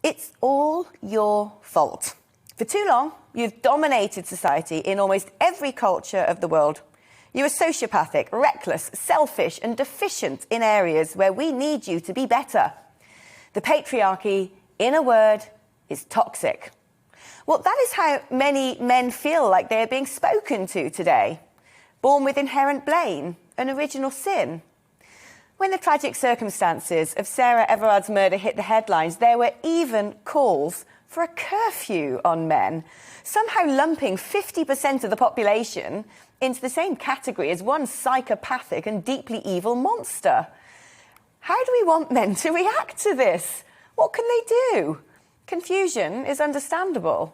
It's all your fault. For too long, you've dominated society in almost every culture of the world. You are sociopathic, reckless, selfish and deficient in areas where we need you to be better. The patriarchy, in a word, is toxic. Well, that is how many men feel like they are being spoken to today. Born with inherent blame, an original sin. When the tragic circumstances of Sarah Everard's murder hit the headlines, there were even calls for a curfew on men, somehow lumping 50% of the population into the same category as one psychopathic and deeply evil monster. How do we want men to react to this? What can they do? Confusion is understandable.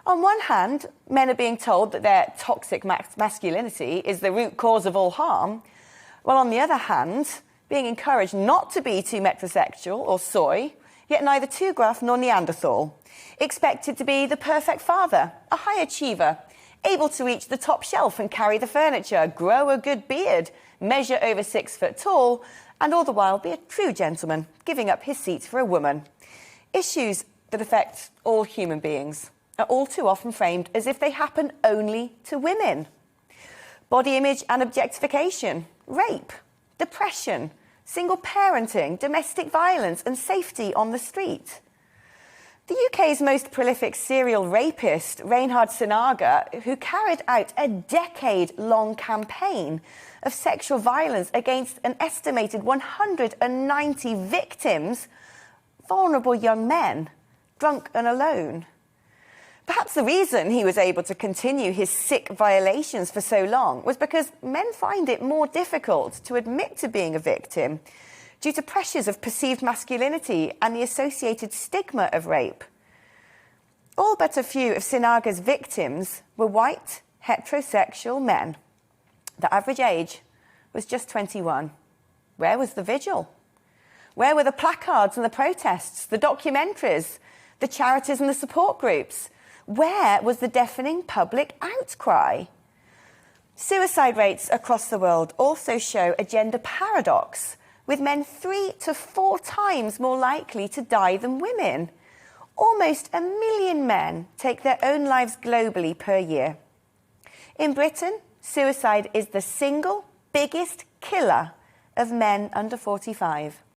On one hand, men are being told that their toxic masculinity is the root cause of all harm, while on the other hand, being encouraged not to be too metrosexual or soy, yet neither too gruff nor Neanderthal, expected to be the perfect father, a high achiever, able to reach the top shelf and carry the furniture, grow a good beard, measure over 6 foot tall, and all the while be a true gentleman, giving up his seat for a woman. Issues that affect all human beings are all too often framed as if they happen only to women. Body image and objectification, rape, depression, single parenting, domestic violence and safety on the street. The UK's most prolific serial rapist, Reinhard Sinaga, who carried out a decade-long campaign of sexual violence against an estimated 190 victims, vulnerable young men, drunk and alone. Perhaps the reason he was able to continue his sick violations for so long was because men find it more difficult to admit to being a victim due to pressures of perceived masculinity and the associated stigma of rape. All but a few of Sinaga's victims were white, heterosexual men. The average age was just 21. Where was the vigil? Where were the placards and the protests, the documentaries, the charities and the support groups? Where was the deafening public outcry? Suicide rates across the world also show a gender paradox, with men 3 to 4 times more likely to die than women. Almost 1 million men take their own lives globally per year. In Britain, suicide is the single biggest killer of men under 45.